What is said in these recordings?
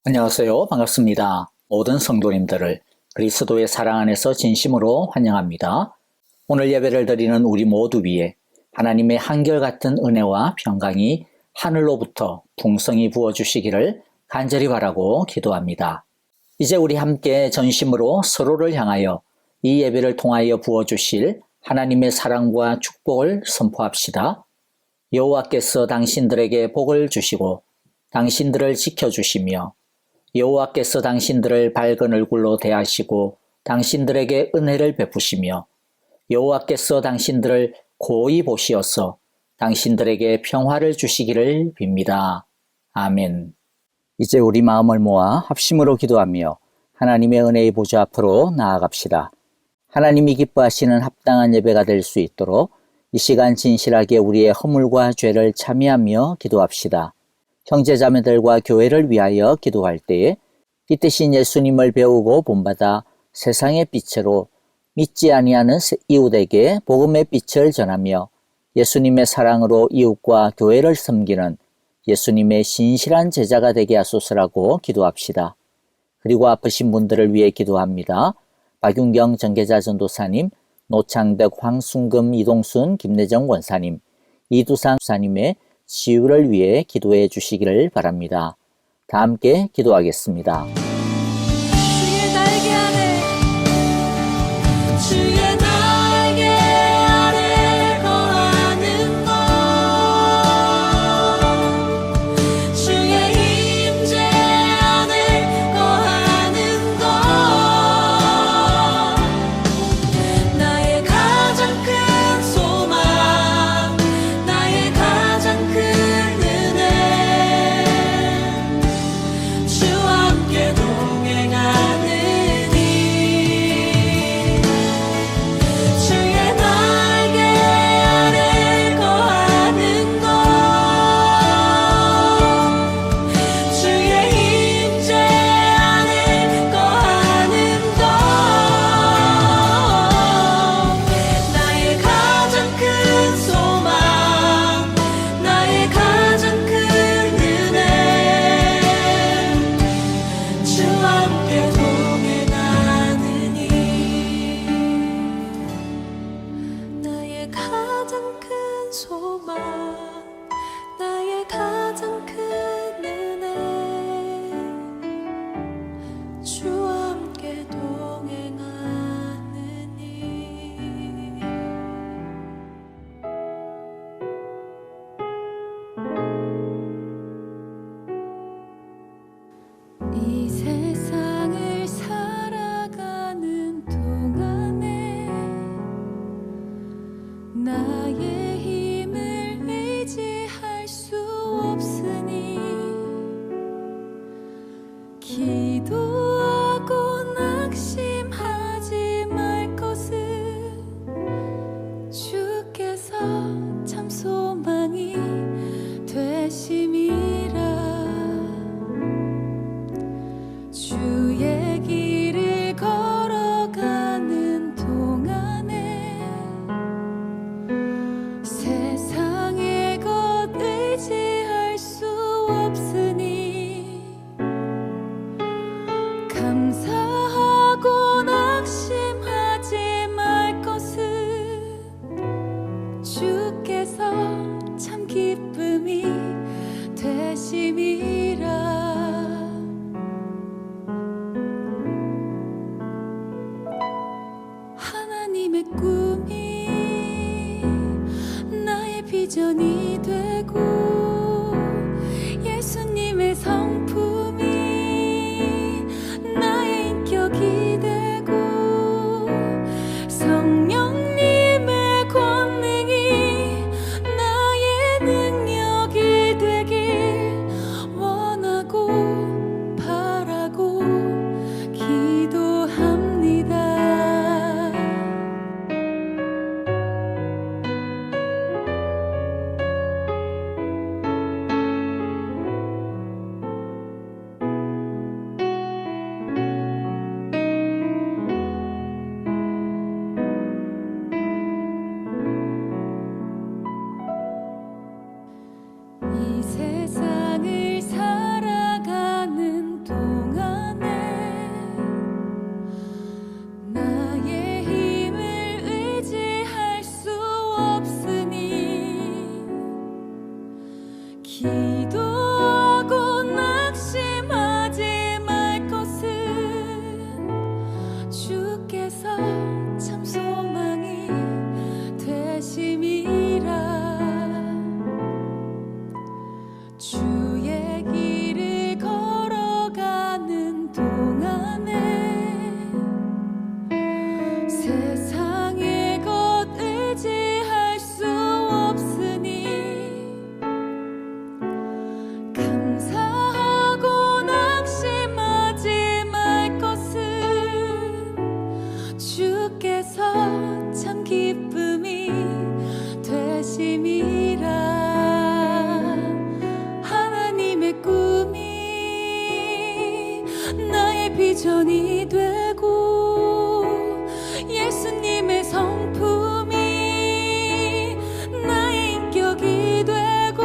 안녕하세요. 반갑습니다. 모든 성도님들을 그리스도의 사랑 안에서 진심으로 환영합니다. 오늘 예배를 드리는 우리 모두 위에 하나님의 한결같은 은혜와 평강이 하늘로부터 풍성히 부어주시기를 간절히 바라고 기도합니다. 이제 우리 함께 전심으로 서로를 향하여 이 예배를 통하여 부어주실 하나님의 사랑과 축복을 선포합시다. 여호와께서 당신들에게 복을 주시고 당신들을 지켜주시며 여호와께서 당신들을 밝은 얼굴로 대하시고 당신들에게 은혜를 베푸시며 여호와께서 당신들을 고이 보시어서 당신들에게 평화를 주시기를 빕니다. 아멘. 이제 우리 마음을 모아 합심으로 기도하며 하나님의 은혜의 보좌 앞으로 나아갑시다. 하나님이 기뻐하시는 합당한 예배가 될 수 있도록 이 시간 진실하게 우리의 허물과 죄를 참여하며 기도합시다. 형제자매들과 교회를 위하여 기도할 때에 빛대신 예수님을 배우고 본받아 세상의 빛으로 믿지 아니하는 이웃에게 복음의 빛을 전하며 예수님의 사랑으로 이웃과 교회를 섬기는 예수님의 신실한 제자가 되게 하소서라고 기도합시다. 그리고 아프신 분들을 위해 기도합니다. 박윤경 정계자 전도사님, 노창덕, 황순금, 이동순, 김내정 원사님, 이두상 사님의 치유를 위해 기도해 주시기를 바랍니다. 다 함께 기도하겠습니다. 주의 날개 아래 거하는 것 주의 임재 안에 거하는 것 나의 가장 큰 소망 나의 가장 큰 은혜 주와 함께 동행하느니 주의 날개 아래 거하는 것 주의 임재 안에 거하는 것 나의 가장 큰 소망 나의 가장 큰 은혜 주와 함께 동행하느니 나의 가장 큰 소망 나의 가장 큰 은혜 주와 함께 동행하느니 이 세상을 살아가는 동안에 나의 힘을 의지할 수 없으니 기도하고 낙심하지 말 것을 주께서 참 소망이 되심이라 주의 길을 걸어가는 동안에 세상의 것 의지할 수 없으니 감사하고 낙심하지 말 것을 주께서 참 기쁨이 되심이라 하나님의 꿈이 나의 비전이 되고 예수님의 성품이 나의 인격이 되고 성령님의 권능이 나의 능력이 되길 원하고 바라고 기도합니다. 비전이 되고 예수님의 성품이 나의 인격이 되고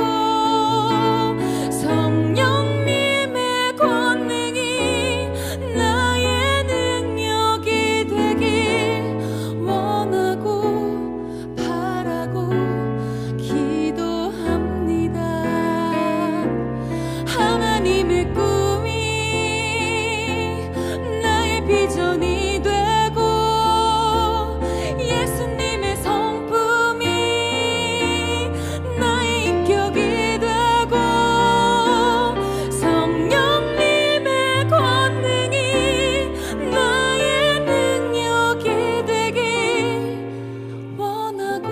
성령님의 권능이 나의 능력이 되길 원하고 바라고 기도합니다. 하나님의 꿈이 나의 비전이 되고 예수님의 성품이 나의 인격이 되고 성령님의 권능이 나의 능력이 되길 원하고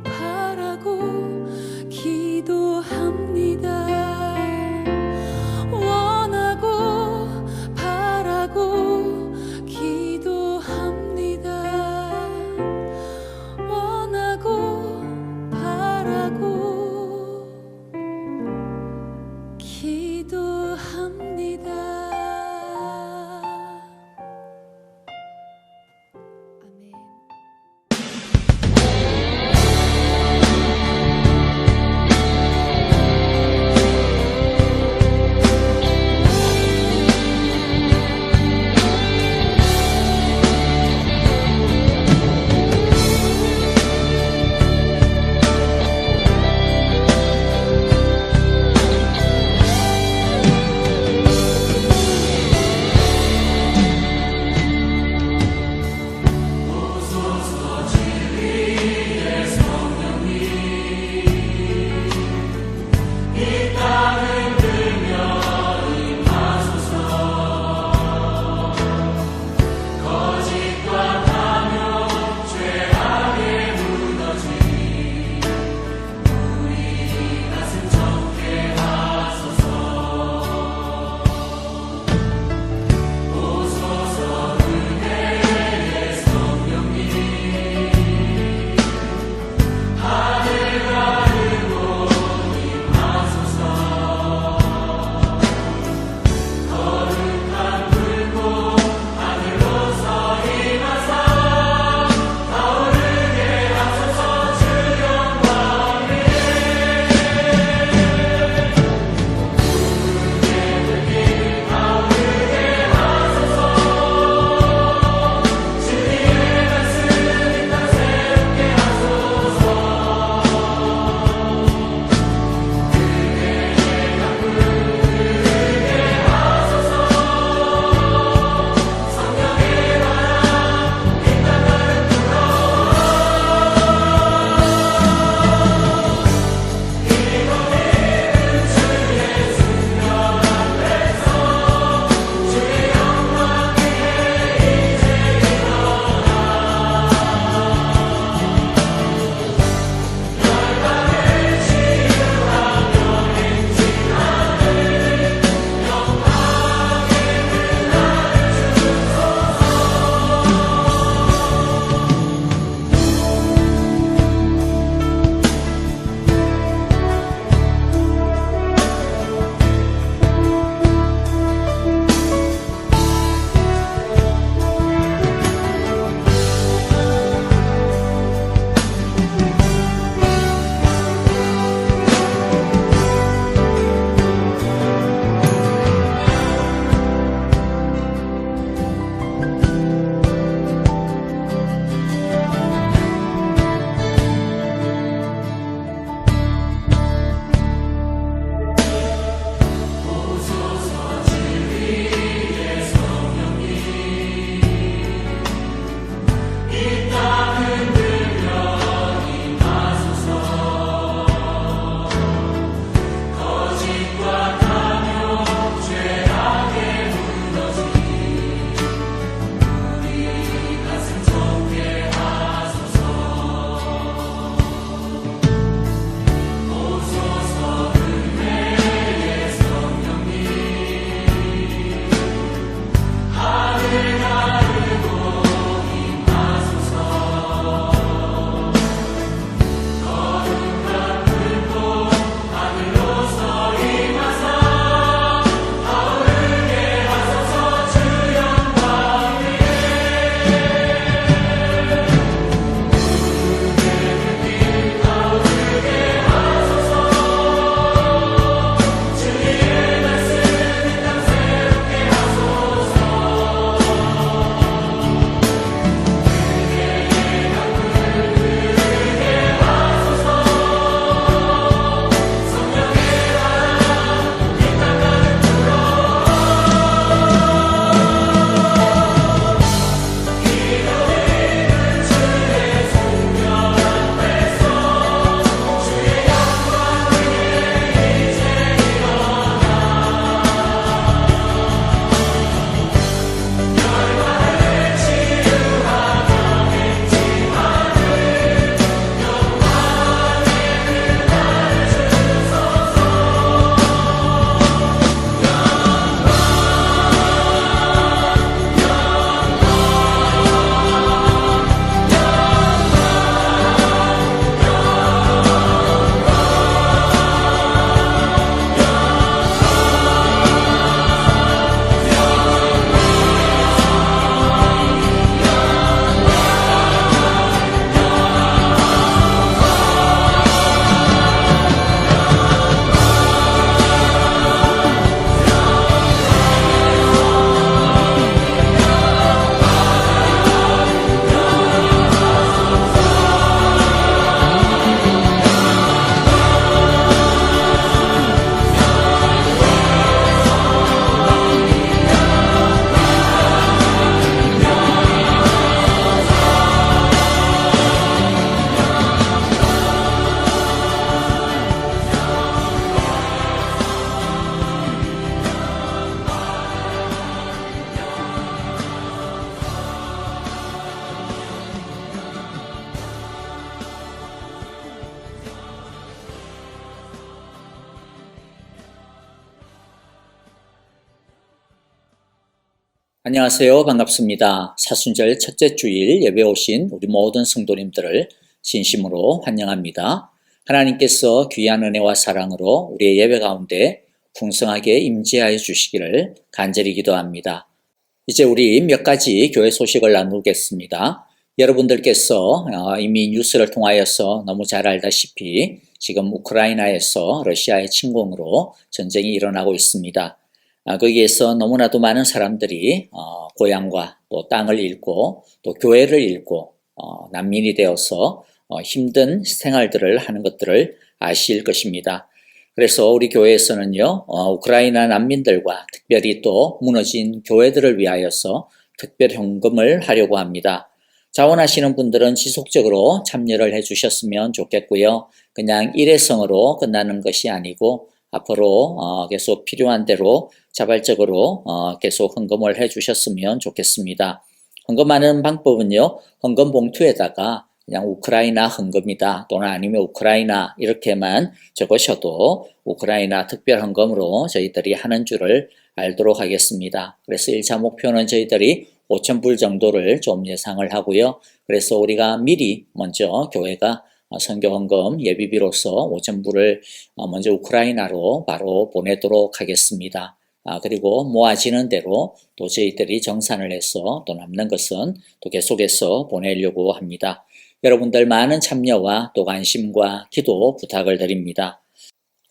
바라고 기도합니다. 원하고 바라고 기도합니다. 원하고 바라고 기도합니다. 아멘. 안녕하세요. 반갑습니다. 사순절 첫째 주일 예배 오신 우리 모든 성도님들을 진심으로 환영합니다. 하나님께서 귀한 은혜와 사랑으로 우리의 예배 가운데 풍성하게 임재하여 주시기를 간절히 기도합니다. 이제 우리 몇 가지 교회 소식을 나누겠습니다. 여러분들께서 이미 뉴스를 통하여서 너무 잘 알다시피 지금 우크라이나에서 러시아의 침공으로 전쟁이 일어나고 있습니다. 거기에서 너무나도 많은 사람들이 고향과 또 땅을 잃고 또 교회를 잃고 난민이 되어서 힘든 생활들을 하는 것들을 아실 것입니다. 그래서 우리 교회에서는요, 우크라이나 난민들과 특별히 또 무너진 교회들을 위하여서 특별 헌금을 하려고 합니다. 자원하시는 분들은 지속적으로 참여를 해주셨으면 좋겠고요. 그냥 일회성으로 끝나는 것이 아니고 앞으로 계속 필요한 대로 자발적으로 계속 헌금을 해주셨으면 좋겠습니다. 헌금하는 방법은요, 헌금 봉투에다가 그냥 우크라이나 헌금이다 또는 아니면 우크라이나 이렇게만 적으셔도 우크라이나 특별 헌금으로 저희들이 하는 줄을 알도록 하겠습니다. 그래서 1차 목표는 저희들이 5,000불 정도를 좀 예상을 하고요. 그래서 우리가 미리 먼저 교회가 선교 헌금 예비비로서 5,000불을 먼저 우크라이나로 바로 보내도록 하겠습니다. 그리고 모아지는 대로 또 저희들이 정산을 해서 또 남는 것은 또 계속해서 보내려고 합니다. 여러분들 많은 참여와 또 관심과 기도 부탁을 드립니다.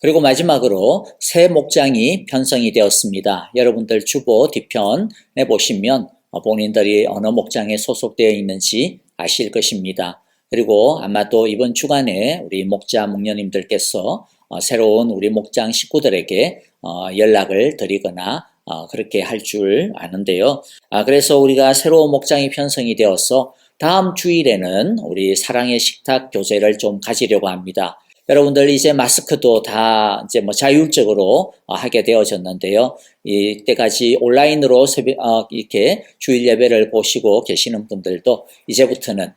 그리고 마지막으로 새 목장이 편성이 되었습니다. 여러분들 주보 뒤편에 보시면 본인들이 어느 목장에 소속되어 있는지 아실 것입니다. 그리고 아마도 이번 주간에 우리 목자 목녀님들께서 새로운 우리 목장 식구들에게 연락을 드리거나 그렇게 할 줄 아는데요. 그래서 우리가 새로운 목장이 편성이 되어서 다음 주일에는 우리 사랑의 식탁 교제를 좀 가지려고 합니다. 여러분들 이제 마스크도 다 이제 자율적으로 하게 되어졌는데요. 이때까지 온라인으로 이렇게 주일 예배를 보시고 계시는 분들도 이제부터는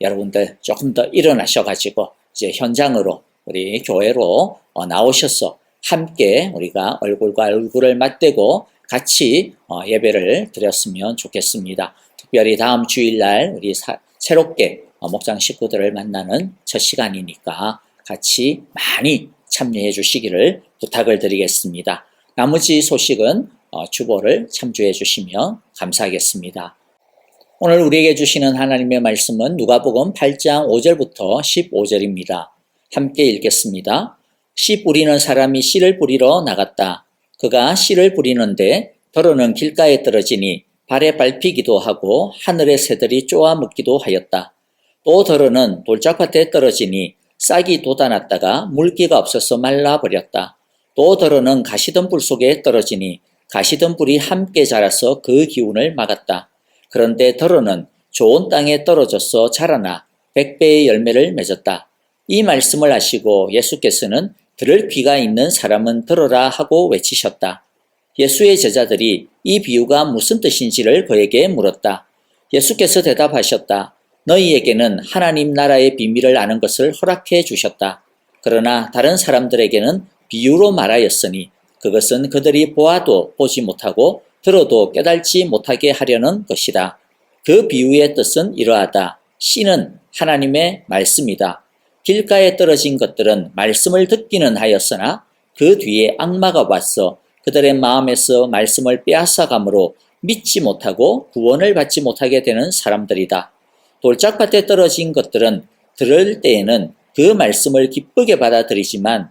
여러분들 조금 더 일어나셔가지고 이제 현장으로 우리 교회로 나오셔서 함께 우리가 얼굴과 얼굴을 맞대고 같이 예배를 드렸으면 좋겠습니다. 특별히 다음 주일날 우리 새롭게 목장 식구들을 만나는 첫 시간이니까 같이 많이 참여해 주시기를 부탁을 드리겠습니다. 나머지 소식은 주보를 참조해 주시면 감사하겠습니다. 오늘 우리에게 주시는 하나님의 말씀은 누가복음 8장 5절부터 15절입니다. 함께 읽겠습니다. 씨 뿌리는 사람이 씨를 뿌리러 나갔다. 그가 씨를 뿌리는데 덜어는 길가에 떨어지니 발에 밟히기도 하고 하늘의 새들이 쪼아 먹기도 하였다. 또 덜어는 돌짝밭에 떨어지니 싹이 돋아났다가 물기가 없어서 말라버렸다. 또 덜어는 가시덤불 속에 떨어지니 가시덤불이 함께 자라서 그 기운을 막았다. 그런데 덜어는 좋은 땅에 떨어져서 자라나 100배의 열매를 맺었다. 이 말씀을 하시고 예수께서는 들을 귀가 있는 사람은 들어라 하고 외치셨다. 예수의 제자들이 이 비유가 무슨 뜻인지를 그에게 물었다. 예수께서 대답하셨다. 너희에게는 하나님 나라의 비밀을 아는 것을 허락해 주셨다. 그러나 다른 사람들에게는 비유로 말하였으니 그것은 그들이 보아도 보지 못하고 들어도 깨달지 못하게 하려는 것이다. 그 비유의 뜻은 이러하다. 씨는 하나님의 말씀이다. 길가에 떨어진 것들은 말씀을 듣기는 하였으나 그 뒤에 악마가 와서 그들의 마음에서 말씀을 빼앗아가므로 믿지 못하고 구원을 받지 못하게 되는 사람들이다. 돌짝밭에 떨어진 것들은 들을 때에는 그 말씀을 기쁘게 받아들이지만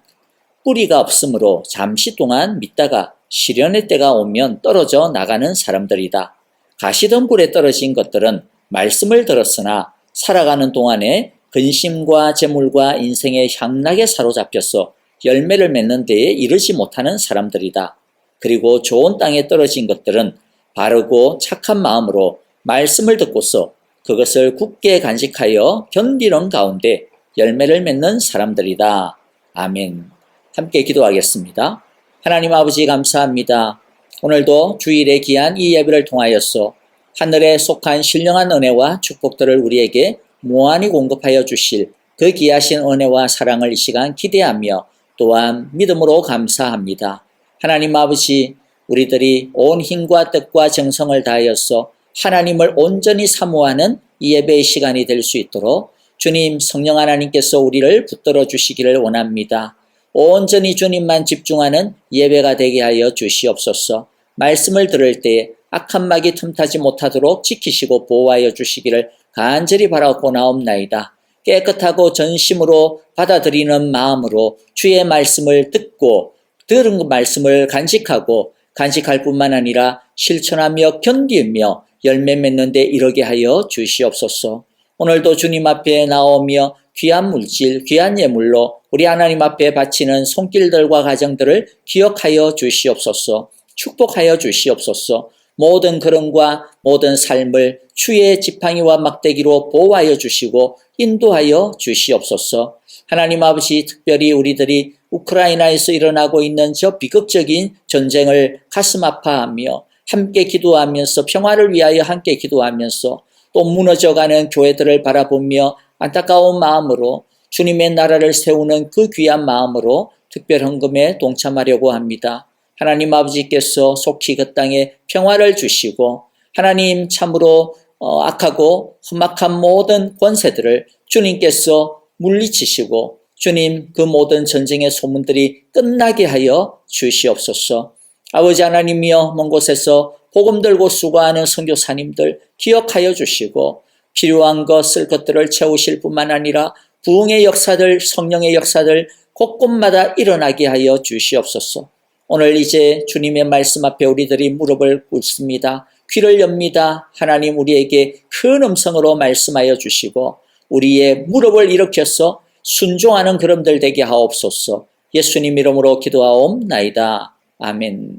뿌리가 없으므로 잠시 동안 믿다가 시련의 때가 오면 떨어져 나가는 사람들이다. 가시덤불에 떨어진 것들은 말씀을 들었으나 살아가는 동안에 근심과 재물과 인생의 향락에 사로잡혀서 열매를 맺는 데에 이르지 못하는 사람들이다. 그리고 좋은 땅에 떨어진 것들은 바르고 착한 마음으로 말씀을 듣고서 그것을 굳게 간직하여 견디는 가운데 열매를 맺는 사람들이다. 아멘. 함께 기도하겠습니다. 하나님 아버지 감사합니다. 오늘도 주일에 귀한 이 예배를 통하여서 하늘에 속한 신령한 은혜와 축복들을 우리에게 무한히 공급하여 주실 그 귀하신 은혜와 사랑을 이 시간 기대하며 또한 믿음으로 감사합니다. 하나님 아버지, 우리들이 온 힘과 뜻과 정성을 다하여서 하나님을 온전히 사모하는 이 예배의 시간이 될 수 있도록 주님 성령 하나님께서 우리를 붙들어 주시기를 원합니다. 온전히 주님만 집중하는 예배가 되게 하여 주시옵소서. 말씀을 들을 때에 악한 막이 틈타지 못하도록 지키시고 보호하여 주시기를 간절히 바라고 나옵나이다. 깨끗하고 전심으로 받아들이는 마음으로 주의 말씀을 듣고 들은 그 말씀을 간직하고 간직할 뿐만 아니라 실천하며 견디며 열매 맺는 데 이르게 하여 주시옵소서. 오늘도 주님 앞에 나오며 귀한 물질, 귀한 예물로 우리 하나님 앞에 바치는 손길들과 가정들을 기억하여 주시옵소서. 축복하여 주시옵소서. 모든 걸음과 모든 삶을 주의 지팡이와 막대기로 보호하여 주시고 인도하여 주시옵소서. 하나님 아버지, 특별히 우리들이 우크라이나에서 일어나고 있는 저 비극적인 전쟁을 가슴 아파하며 함께 기도하면서 평화를 위하여 함께 기도하면서 또 무너져가는 교회들을 바라보며 안타까운 마음으로 주님의 나라를 세우는 그 귀한 마음으로 특별 헌금에 동참하려고 합니다. 하나님 아버지께서 속히 그 땅에 평화를 주시고 하나님 참으로 악하고 험악한 모든 권세들을 주님께서 물리치시고 주님 그 모든 전쟁의 소문들이 끝나게 하여 주시옵소서. 아버지 하나님이여 먼 곳에서 복음 들고 수고하는 선교사님들 기억하여 주시고 필요한 것 쓸 것들을 채우실 뿐만 아니라 부흥의 역사들 성령의 역사들 곳곳마다 일어나게 하여 주시옵소서. 오늘 이제 주님의 말씀 앞에 우리들이 무릎을 꿇습니다. 귀를 엽니다. 하나님 우리에게 큰 음성으로 말씀하여 주시고 우리의 무릎을 일으켜서 순종하는 그름들 되게 하옵소서. 예수님 이름으로 기도하옵나이다. 아멘.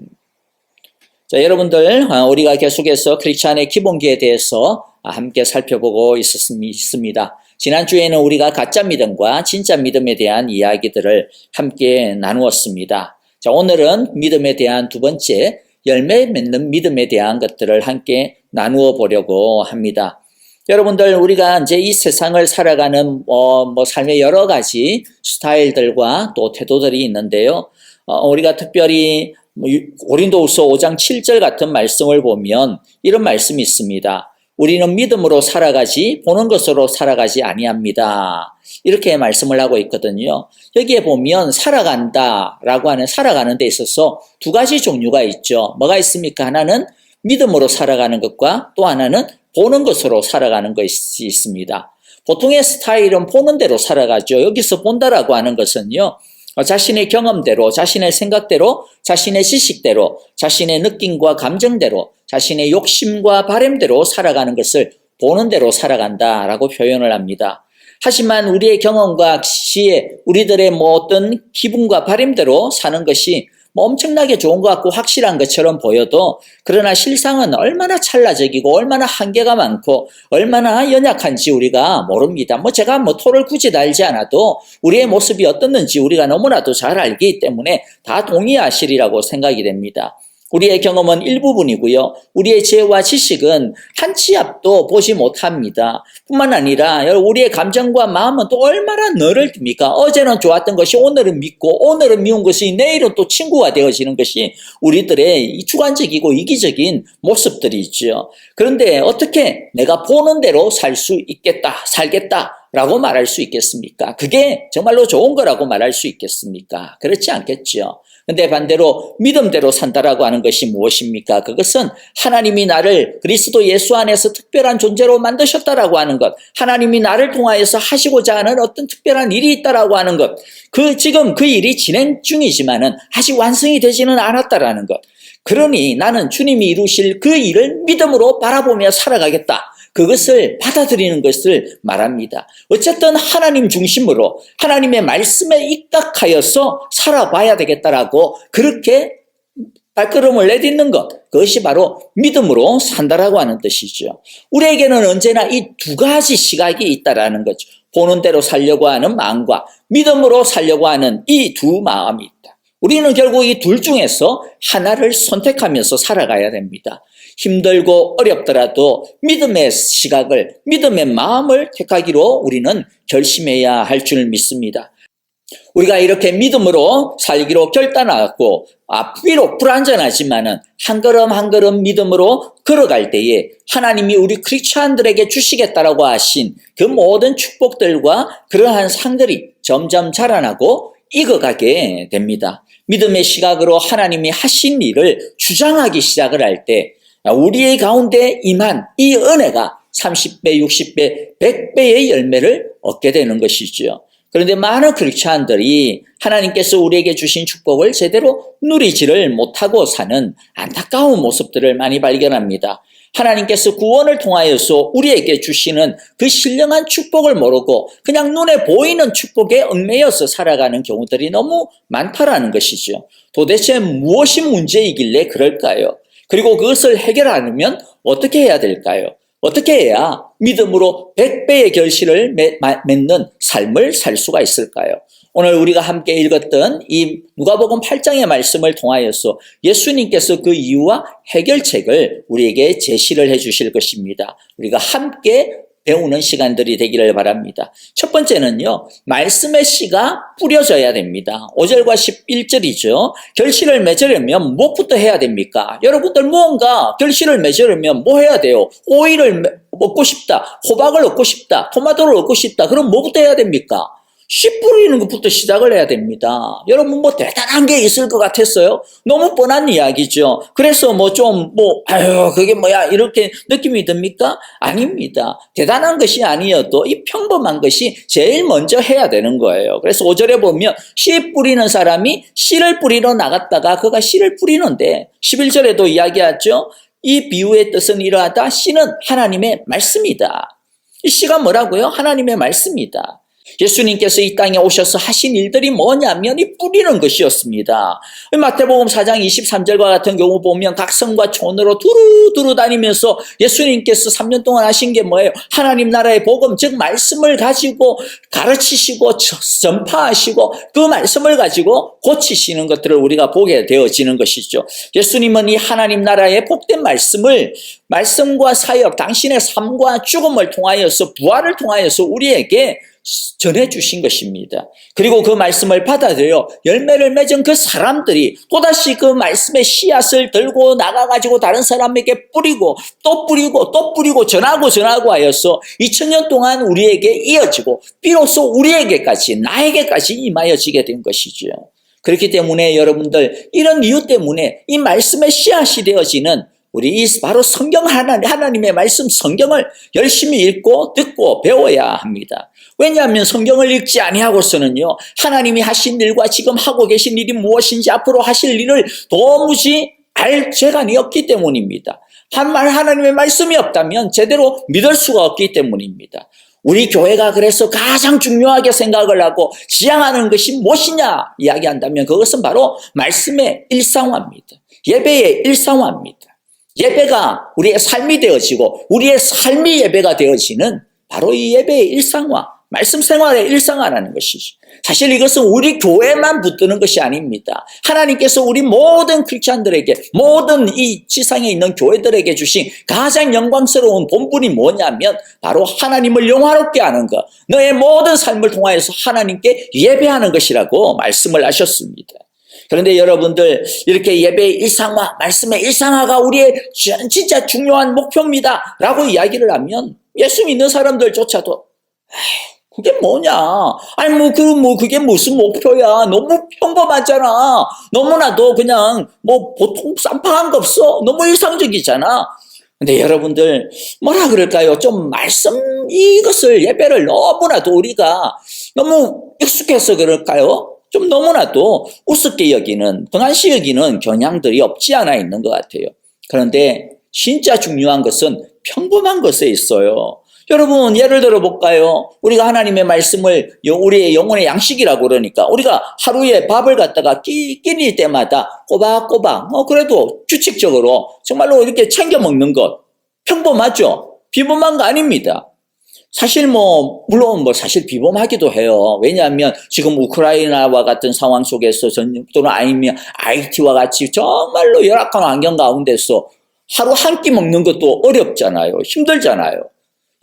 자, 여러분들 우리가 계속해서 크리스찬의 기본기에 대해서 함께 살펴보고 있습니다. 지난주에는 우리가 가짜 믿음과 진짜 믿음에 대한 이야기들을 함께 나누었습니다. 자, 오늘은 믿음에 대한 두 번째 열매 맺는 믿음에 대한 것들을 함께 나누어 보려고 합니다. 여러분들 우리가 이제 이 세상을 살아가는 삶의 여러 가지 스타일들과 또 태도들이 있는데요. 우리가 특별히 고린도후서 5장 7절 같은 말씀을 보면 이런 말씀이 있습니다. 우리는 믿음으로 살아가지 보는 것으로 살아가지 아니합니다. 이렇게 말씀을 하고 있거든요. 여기에 보면 살아간다라고 하는 살아가는 데 있어서 두 가지 종류가 있죠. 뭐가 있습니까? 하나는 믿음으로 살아가는 것과 또 하나는 보는 것으로 살아가는 것이 있습니다. 보통의 스타일은 보는 대로 살아가죠. 여기서 본다라고 하는 것은요. 자신의 경험대로, 자신의 생각대로, 자신의 지식대로, 자신의 느낌과 감정대로, 자신의 욕심과 바램대로 살아가는 것을 보는 대로 살아간다라고 표현을 합니다. 하지만 우리의 경험과 지혜, 우리들의 어떤 기분과 바램대로 사는 것이 엄청나게 좋은 것 같고 확실한 것처럼 보여도 그러나 실상은 얼마나 찰나적이고 얼마나 한계가 많고 얼마나 연약한지 우리가 모릅니다. 제가 토를 굳이 달지 않아도 우리의 모습이 어떻는지 우리가 너무나도 잘 알기 때문에 다 동의하시리라고 생각이 됩니다. 우리의 경험은 일부분이고요. 우리의 지혜와 지식은 한 치 앞도 보지 못합니다. 뿐만 아니라 우리의 감정과 마음은 또 얼마나 너를 듭니까? 어제는 좋았던 것이 오늘은 믿고 오늘은 미운 것이 내일은 또 친구가 되어지는 것이 우리들의 주관적이고 이기적인 모습들이죠. 그런데 어떻게 내가 보는 대로 살 수 있겠다, 살겠다라고 말할 수 있겠습니까? 그게 정말로 좋은 거라고 말할 수 있겠습니까? 그렇지 않겠죠. 근데 반대로 믿음대로 산다라고 하는 것이 무엇입니까? 그것은 하나님이 나를 그리스도 예수 안에서 특별한 존재로 만드셨다라고 하는 것, 하나님이 나를 통하여서 하시고자 하는 어떤 특별한 일이 있다라고 하는 것, 지금 그 일이 진행 중이지만은 아직 완성이 되지는 않았다라는 것. 그러니 나는 주님이 이루실 그 일을 믿음으로 바라보며 살아가겠다. 그것을 받아들이는 것을 말합니다. 어쨌든 하나님 중심으로 하나님의 말씀에 입각하여서 살아봐야 되겠다라고 그렇게 발걸음을 내딛는 것, 그것이 바로 믿음으로 산다라고 하는 뜻이죠. 우리에게는 언제나 이 두 가지 시각이 있다라는 거죠. 보는 대로 살려고 하는 마음과 믿음으로 살려고 하는 이 두 마음이 있다. 우리는 결국 이 둘 중에서 하나를 선택하면서 살아가야 됩니다. 힘들고 어렵더라도 믿음의 시각을, 믿음의 마음을 택하기로 우리는 결심해야 할 줄 믿습니다. 우리가 이렇게 믿음으로 살기로 결단하고 비록 불완전하지만은 한 걸음 한 걸음 믿음으로 걸어갈 때에 하나님이 우리 크리스찬들에게 주시겠다라고 하신 그 모든 축복들과 그러한 상들이 점점 자라나고 익어가게 됩니다. 믿음의 시각으로 하나님이 하신 일을 주장하기 시작을 할 때 우리의 가운데 임한 이 은혜가 30배, 60배, 100배의 열매를 얻게 되는 것이죠. 그런데 많은 크리스찬들이 하나님께서 우리에게 주신 축복을 제대로 누리지를 못하고 사는 안타까운 모습들을 많이 발견합니다. 하나님께서 구원을 통하여서 우리에게 주시는 그 신령한 축복을 모르고 그냥 눈에 보이는 축복에 얽매여서 살아가는 경우들이 너무 많다라는 것이죠. 도대체 무엇이 문제이길래 그럴까요? 그리고 그것을 해결하려면 어떻게 해야 될까요? 어떻게 해야 믿음으로 100배의 결실을 맺는 삶을 살 수가 있을까요? 오늘 우리가 함께 읽었던 이 누가복음 8장의 말씀을 통하여서 예수님께서 그 이유와 해결책을 우리에게 제시를 해 주실 것입니다. 우리가 함께 배우는 시간들이 되기를 바랍니다. 첫 번째는요, 말씀의 씨가 뿌려져야 됩니다. 5절과 11절이죠. 결실을 맺으려면 무엇부터 해야 됩니까? 여러분들 무언가 결실을 맺으려면 뭐 해야 돼요? 오이를 먹고 싶다, 호박을 얻고 싶다, 토마토를 얻고 싶다. 그럼 뭐부터 해야 됩니까? 씨 뿌리는 것부터 시작을 해야 됩니다. 여러분 뭐 대단한 게 있을 것 같았어요? 너무 뻔한 이야기죠. 그래서 그게 뭐야 이렇게 느낌이 듭니까? 아닙니다. 대단한 것이 아니어도 이 평범한 것이 제일 먼저 해야 되는 거예요. 그래서 5절에 보면 씨 뿌리는 사람이 씨를 뿌리러 나갔다가 그가 씨를 뿌리는데 11절에도 이야기하죠. 이 비유의 뜻은 이러하다. 씨는 하나님의 말씀이다. 이 씨가 뭐라고요? 하나님의 말씀이다. 예수님께서 이 땅에 오셔서 하신 일들이 뭐냐면 이 뿌리는 것이었습니다. 마태복음 4장 23절과 같은 경우 보면 각성과 촌으로 두루두루 다니면서 예수님께서 3년 동안 하신 게 뭐예요? 하나님 나라의 복음, 즉 말씀을 가지고 가르치시고 전파하시고 그 말씀을 가지고 고치시는 것들을 우리가 보게 되어지는 것이죠. 예수님은 이 하나님 나라의 복된 말씀과 사역, 당신의 삶과 죽음을 통하여서 부활을 통하여서 우리에게 전해주신 것입니다. 그리고 그 말씀을 받아들여 열매를 맺은 그 사람들이 또다시 그 말씀의 씨앗을 들고 나가가지고 다른 사람에게 뿌리고 또 뿌리고 또 뿌리고 전하고 하여서 2000년 동안 우리에게 이어지고 비로소 우리에게까지 나에게까지 임하여지게 된 것이죠. 그렇기 때문에 여러분들 이런 이유 때문에 이 말씀의 씨앗이 되어지는 우리 바로 성경 하나님의 말씀 성경을 열심히 읽고 듣고 배워야 합니다. 왜냐하면 성경을 읽지 아니하고서는요, 하나님이 하신 일과 지금 하고 계신 일이 무엇인지 앞으로 하실 일을 도무지 알 재간이 없기 때문입니다. 하나님의 말씀이 없다면 제대로 믿을 수가 없기 때문입니다. 우리 교회가 그래서 가장 중요하게 생각을 하고 지향하는 것이 무엇이냐 이야기한다면 그것은 바로 말씀의 일상화입니다. 예배의 일상화입니다. 예배가 우리의 삶이 되어지고 우리의 삶이 예배가 되어지는 바로 이 예배의 일상화, 말씀 생활의 일상화라는 것이죠. 사실 이것은 우리 교회만 붙드는 것이 아닙니다. 하나님께서 우리 모든 크리스찬들에게, 모든 이 지상에 있는 교회들에게 주신 가장 영광스러운 본분이 뭐냐면 바로 하나님을 영화롭게 하는 것, 너의 모든 삶을 통하여서 하나님께 예배하는 것이라고 말씀을 하셨습니다. 그런데 여러분들 이렇게 예배의 일상화, 말씀의 일상화가 우리의 진짜 중요한 목표입니다 라고 이야기를 하면 예수 믿는 사람들조차도 그게 뭐냐? 아니 그게 무슨 목표야? 너무 평범하잖아. 너무나도 그냥 보통 쌈파한 거 없어. 너무 일상적이잖아. 근데 여러분들 뭐라 그럴까요? 좀 이것을 예배를 너무나도 우리가 너무 익숙해서 그럴까요? 좀 너무나도 우습게 여기는, 등한시 여기는 경향들이 없지 않아 있는 것 같아요. 그런데 진짜 중요한 것은 평범한 것에 있어요. 여러분 예를 들어 볼까요? 우리가 하나님의 말씀을 우리의 영혼의 양식이라고 그러니까 우리가 하루에 밥을 갖다가 끼니 때마다 꼬박꼬박 그래도 규칙적으로 정말로 이렇게 챙겨 먹는 것 평범하죠? 비범한 거 아닙니다. 사실 물론 사실 비범하기도 해요. 왜냐하면 지금 우크라이나와 같은 상황 속에서 또는 아니면 IT와 같이 정말로 열악한 환경 가운데서 하루 한 끼 먹는 것도 어렵잖아요. 힘들잖아요.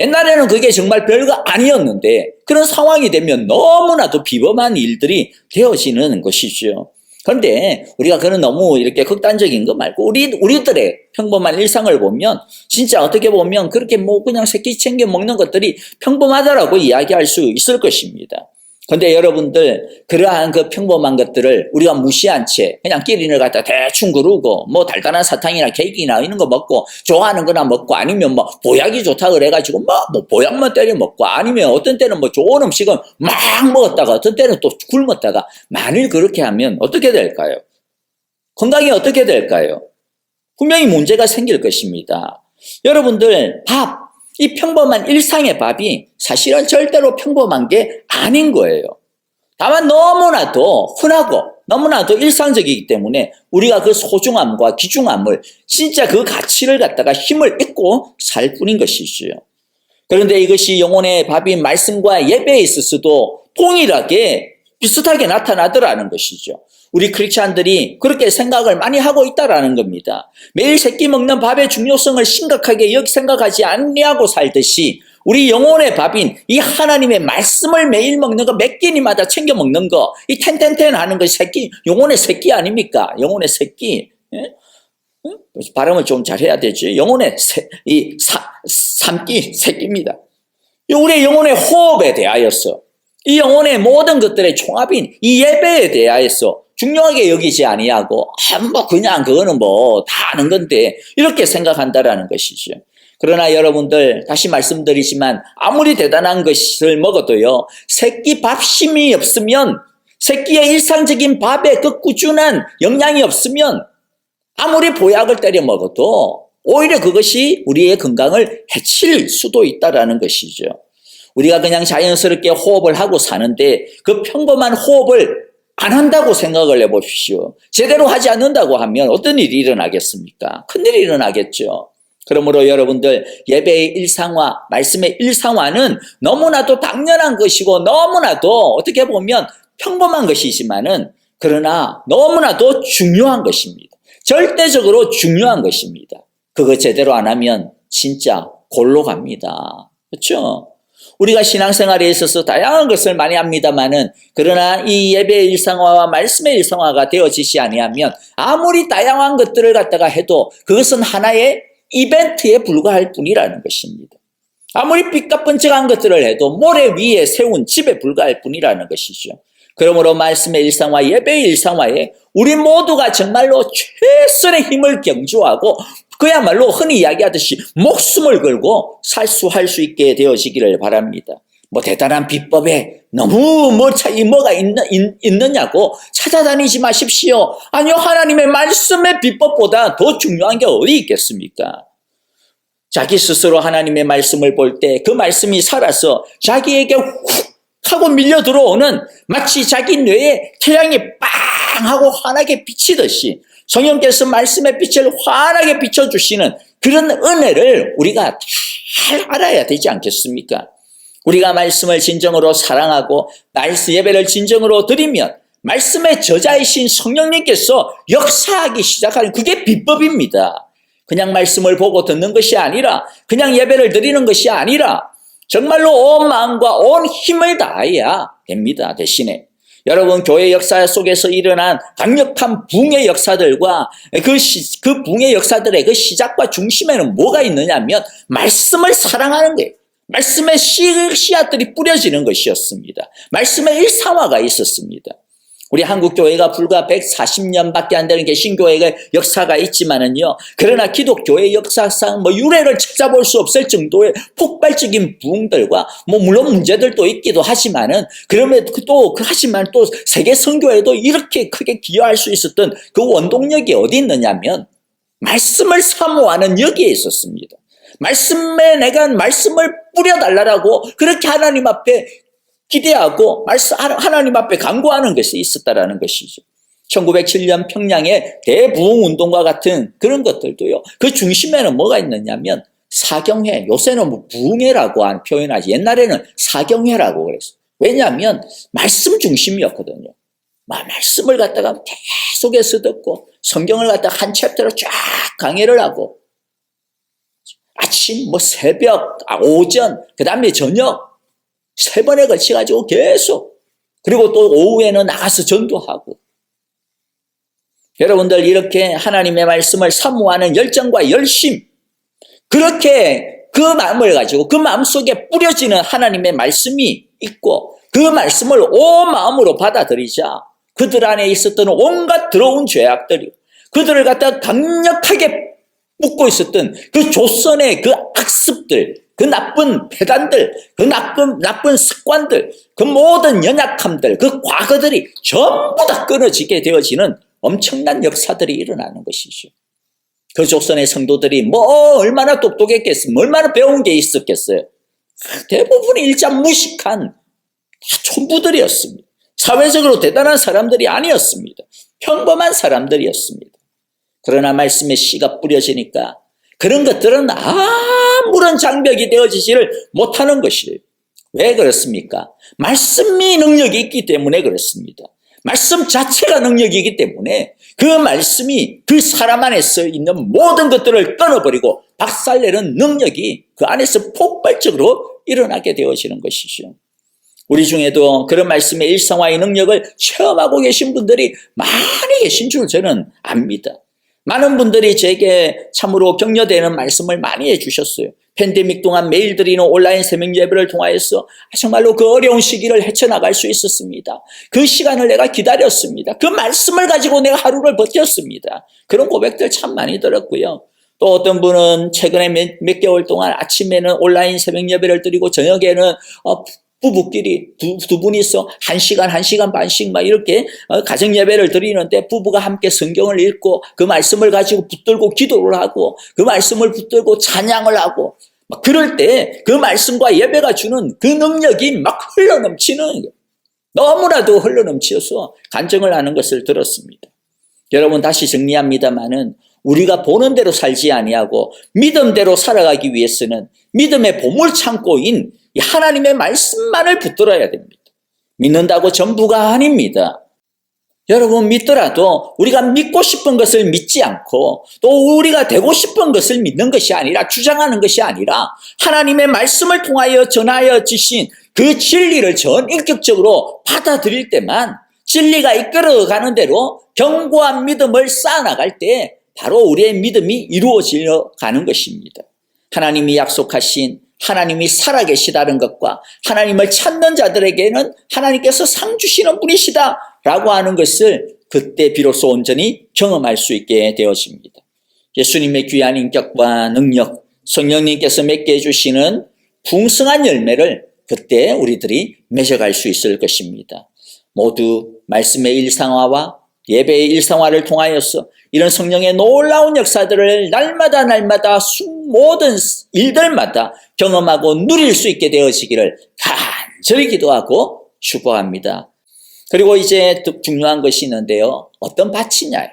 옛날에는 그게 정말 별거 아니었는데 그런 상황이 되면 너무나도 비범한 일들이 되어지는 것이죠. 그런데 우리가 그런 너무 이렇게 극단적인 거 말고 우리들의 평범한 일상을 보면 진짜 어떻게 보면 그렇게 뭐 그냥 새끼 챙겨 먹는 것들이 평범하다라고 이야기할 수 있을 것입니다. 근데 여러분들 그러한 그 평범한 것들을 우리가 무시한 채 그냥 끼리를 갖다 대충 그러고 뭐 달달한 사탕이나 케이크나 이런 거 먹고 좋아하는 거나 먹고 아니면 뭐 보약이 좋다 그래가지고 뭐 보약만 때려 먹고 아니면 어떤 때는 뭐 좋은 음식은 막 먹었다가 어떤 때는 또 굶었다가 만일 그렇게 하면 어떻게 될까요? 건강이 어떻게 될까요? 분명히 문제가 생길 것입니다. 여러분들 이 평범한 일상의 밥이 사실은 절대로 평범한 게 아닌 거예요. 다만 너무나도 흔하고 너무나도 일상적이기 때문에 우리가 그 소중함과 귀중함을 진짜 그 가치를 갖다가 힘을 잊고 살 뿐인 것이죠. 그런데 이것이 영혼의 밥인 말씀과 예배에 있어서도 동일하게 비슷하게 나타나더라는 것이죠. 우리 크리스찬들이 그렇게 생각을 많이 하고 있다라는 겁니다. 매일 새끼 먹는 밥의 중요성을 심각하게 생각하지 않냐고 살듯이 우리 영혼의 밥인 이 하나님의 말씀을 매일 먹는 거 몇 끼니마다 챙겨 먹는 거 이 텐텐텐 하는 거 새끼 영혼의 새끼 아닙니까? 영혼의 새끼. 예? 발음을 좀 잘해야 되지. 영혼의 삼끼 새끼입니다. 우리의 영혼의 호흡에 대하여서 이 영혼의 모든 것들의 총합인 이 예배에 대하여서 중요하게 여기지 아니하고 뭐 그냥 그거는 뭐 다 아는 건데 이렇게 생각한다라는 것이죠. 그러나 여러분들 다시 말씀드리지만 아무리 대단한 것을 먹어도요 새끼 밥심이 없으면 새끼의 일상적인 밥에 그 꾸준한 영양이 없으면 아무리 보약을 때려 먹어도 오히려 그것이 우리의 건강을 해칠 수도 있다라는 것이죠. 우리가 그냥 자연스럽게 호흡을 하고 사는데 그 평범한 호흡을 안 한다고 생각을 해보십시오. 제대로 하지 않는다고 하면 어떤 일이 일어나겠습니까? 큰일이 일어나겠죠. 그러므로 여러분들 예배의 일상화, 말씀의 일상화는 너무나도 당연한 것이고 너무나도 어떻게 보면 평범한 것이지만은 그러나 너무나도 중요한 것입니다. 절대적으로 중요한 것입니다. 그거 제대로 안 하면 진짜 골로 갑니다. 그렇죠? 우리가 신앙생활에 있어서 다양한 것을 많이 합니다만은 그러나 이 예배의 일상화와 말씀의 일상화가 되어지지 아니하면 아무리 다양한 것들을 갖다가 해도 그것은 하나의 이벤트에 불과할 뿐이라는 것입니다. 아무리 삐까뻔쩍한 것들을 해도 모래 위에 세운 집에 불과할 뿐이라는 것이죠. 그러므로 말씀의 일상화, 예배의 일상화에 우리 모두가 정말로 최선의 힘을 경주하고 그야말로 흔히 이야기하듯이 목숨을 걸고 살수할 수 있게 되어지기를 바랍니다. 뭐 대단한 비법에 너무 뭐가 있느냐고 찾아다니지 마십시오. 아니요, 하나님의 말씀의 비법보다 더 중요한 게 어디 있겠습니까? 자기 스스로 하나님의 말씀을 볼 때 그 말씀이 살아서 자기에게 훅 하고 밀려 들어오는 마치 자기 뇌에 태양이 빵 하고 환하게 비치듯이 성령께서 말씀의 빛을 환하게 비춰주시는 그런 은혜를 우리가 잘 알아야 되지 않겠습니까? 우리가 말씀을 진정으로 사랑하고 말씀 예배를 진정으로 드리면 말씀의 저자이신 성령님께서 역사하기 시작하는 그게 비법입니다. 그냥 말씀을 보고 듣는 것이 아니라 그냥 예배를 드리는 것이 아니라 정말로 온 마음과 온 힘을 다해야 됩니다. 대신에 여러분 교회 역사 속에서 일어난 강력한 붕의 역사들과 그 붕의 역사들의 그 시작과 중심에는 뭐가 있느냐면 말씀을 사랑하는 거예요. 말씀의 씨앗들이 뿌려지는 것이었습니다. 말씀의 일상화가 있었습니다. 우리 한국교회가 불과 140년밖에 안 되는 개신교회의 역사가 있지만은요. 그러나 기독교의 역사상 유래를 찾아볼 수 없을 정도의 폭발적인 부흥들과 물론 문제들도 있기도 하지만은 하지만 또 세계 선교에도 이렇게 크게 기여할 수 있었던 그 원동력이 어디 있느냐면 말씀을 사모하는 여기에 있었습니다. 내가 말씀을 뿌려달라고 그렇게 하나님 앞에 기대하고 하나님 앞에 간구하는 것이 있었다라는 것이죠. 1907년 평양의 대부흥운동과 같은 그런 것들도요. 그 중심에는 뭐가 있느냐면 사경회, 요새는 부흥회라고 표현하지 옛날에는 사경회라고 그랬어요. 왜냐하면 말씀 중심이었거든요. 말씀을 갖다가 계속해서 듣고 성경을 갖다가 한 챕터로 쫙 강해를 하고 아침, 새벽, 오전, 그 다음에 저녁 3번에 걸쳐가지고 계속, 그리고 또 오후에는 나가서 전도하고. 여러분들 이렇게 하나님의 말씀을 사모하는 열정과 열심, 그렇게 그 마음을 가지고 그 마음속에 뿌려지는 하나님의 말씀이 있고 그 말씀을 온 마음으로 받아들이자 그들 안에 있었던 온갖 더러운 죄악들이 그들을 갖다 강력하게 묶고 있었던 그 조선의 그 악습들, 그 나쁜 패단들, 그 나쁜 습관들, 그 모든 연약함들, 그 과거들이 전부 다 끊어지게 되어지는 엄청난 역사들이 일어나는 것이죠. 그 조선의 성도들이 얼마나 똑똑했겠어요? 얼마나 배운 게 있었겠어요? 대부분이 일단 무식한 촌부들이었습니다. 사회적으로 대단한 사람들이 아니었습니다. 평범한 사람들이었습니다. 그러나 말씀의 씨가 뿌려지니까 그런 것들은 아무런 장벽이 되어지지를 못하는 것이에요. 왜 그렇습니까? 말씀이 능력이 있기 때문에 그렇습니다. 말씀 자체가 능력이기 때문에 그 말씀이 그 사람 안에서 있는 모든 것들을 끊어버리고 박살내는 능력이 그 안에서 폭발적으로 일어나게 되어지는 것이죠. 우리 중에도 그런 말씀의 일상화의 능력을 체험하고 계신 분들이 많이 계신 줄 저는 압니다. 많은 분들이 제게 참으로 격려되는 말씀을 많이 해주셨어요. 팬데믹 동안 매일 드리는 온라인 새벽 예배를 통하여서 정말로 그 어려운 시기를 헤쳐나갈 수 있었습니다. 그 시간을 내가 기다렸습니다. 그 말씀을 가지고 내가 하루를 버텼습니다. 그런 고백들 참 많이 들었고요. 또 어떤 분은 최근에 몇 개월 동안 아침에는 온라인 새벽 예배를 드리고 저녁에는 부부끼리 두 분이서 1시간 반씩 막 이렇게 가정 예배를 드리는데 부부가 함께 성경을 읽고 그 말씀을 가지고 붙들고 기도를 하고 그 말씀을 붙들고 찬양을 하고 막 그럴 때 그 말씀과 예배가 주는 그 능력이 막 흘러넘치는 거예요. 너무나도 흘러넘치어서 간증을 하는 것을 들었습니다. 여러분 다시 정리합니다마는 우리가 보는 대로 살지 아니하고 믿음대로 살아가기 위해서는 믿음의 보물창고인 이 하나님의 말씀만을 붙들어야 됩니다. 믿는다고 전부가 아닙니다. 여러분 믿더라도 우리가 믿고 싶은 것을 믿지 않고 또 우리가 되고 싶은 것을 믿는 것이 아니라 주장하는 것이 아니라 하나님의 말씀을 통하여 전하여 주신 그 진리를 전인격적으로 받아들일 때만 진리가 이끌어가는 대로 견고한 믿음을 쌓아나갈 때 바로 우리의 믿음이 이루어져 가는 것입니다. 하나님이 약속하신 하나님이 살아계시다는 것과 하나님을 찾는 자들에게는 하나님께서 상 주시는 분이시다라고 하는 것을 그때 비로소 온전히 경험할 수 있게 되어집니다. 예수님의 귀한 인격과 능력, 성령님께서 맺게 해주시는 풍성한 열매를 그때 우리들이 맺어갈 수 있을 것입니다. 모두 말씀의 일상화와 예배의 일상화를 통하여서 이런 성령의 놀라운 역사들을 날마다 모든 일들마다 경험하고 누릴 수 있게 되어지기를 간절히 기도하고 축복합니다. 그리고 이제 중요한 것이 있는데요. 어떤 밭이냐.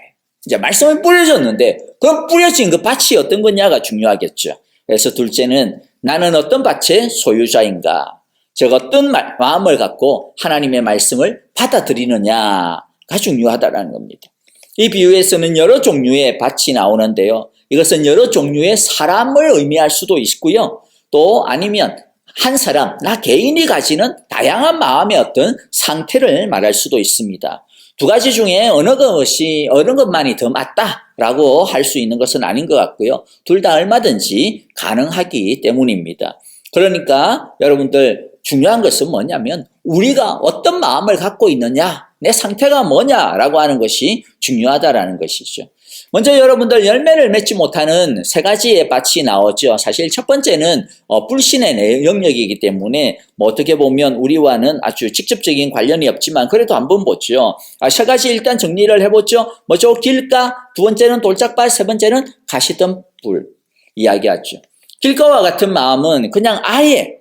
이제 말씀을 뿌려줬는데 그 뿌려진 그 밭이 어떤 거냐가 중요하겠죠. 그래서 둘째는 나는 어떤 밭의 소유자인가. 즉 어떤 마음을 갖고 하나님의 말씀을 받아들이느냐가 중요하다는 겁니다. 이 비유에서는 여러 종류의 밭이 나오는데요. 이것은 여러 종류의 사람을 의미할 수도 있고요. 또 아니면 한 사람, 나 개인이 가지는 다양한 마음의 어떤 상태를 말할 수도 있습니다. 두 가지 중에 어느 것만이 더 맞다라고 할 수 있는 것은 아닌 것 같고요. 둘 다 얼마든지 가능하기 때문입니다. 그러니까 여러분들 중요한 것은 뭐냐면 우리가 어떤 마음을 갖고 있느냐, 내 상태가 뭐냐라고 하는 것이 중요하다라는 것이죠. 먼저 여러분들 열매를 맺지 못하는 세 가지의 밭이 나오죠. 사실 첫 번째는 불신의 영역이기 때문에 어떻게 보면 우리와는 아주 직접적인 관련이 없지만 그래도 한번 보죠. 세 가지 일단 정리를 해보죠. 먼저 길가, 두 번째는 돌짝밭, 세 번째는 가시덤불 이야기하죠. 길가와 같은 마음은 그냥 아예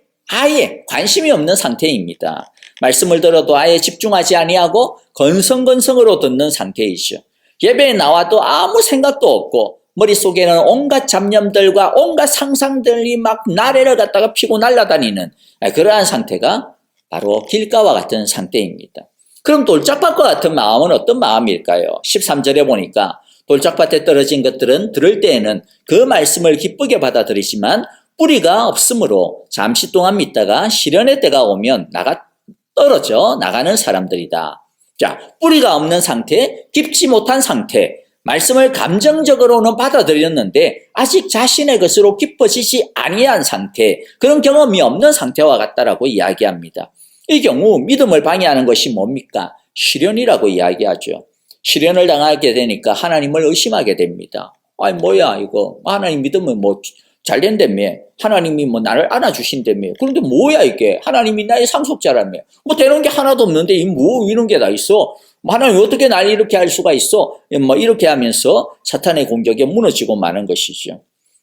관심이 없는 상태입니다. 말씀을 들어도 아예 집중하지 아니하고 건성건성으로 듣는 상태이죠. 예배에 나와도 아무 생각도 없고 머릿속에는 온갖 잡념들과 온갖 상상들이 막 나래를 갖다가 피고 날아다니는 그러한 상태가 바로 길가와 같은 상태입니다. 그럼 돌짝밭과 같은 마음은 어떤 마음일까요? 13절에 보니까 돌짝밭에 떨어진 것들은 들을 때에는 그 말씀을 기쁘게 받아들이지만 뿌리가 없으므로 잠시 동안 믿다가 시련의 때가 오면 떨어져 나가는 사람들이다. 자, 뿌리가 없는 상태, 깊지 못한 상태, 말씀을 감정적으로는 받아들였는데 아직 자신의 것으로 깊어지지 아니한 상태, 그런 경험이 없는 상태와 같다라고 이야기합니다. 이 경우 믿음을 방해하는 것이 뭡니까? 시련이라고 이야기하죠. 시련을 당하게 되니까 하나님을 의심하게 됩니다. 아니 뭐야 이거, 하나님 믿으면 뭐 잘 된다며, 하나님이 뭐 나를 안아주신다며, 그런데 뭐야 이게, 하나님이 나의 상속자라며, 뭐 되는 게 하나도 없는데 이런 게 다 있어, 하나님 어떻게 날 이렇게 할 수가 있어, 뭐 이렇게 하면서 사탄의 공격에 무너지고 마는 것이죠.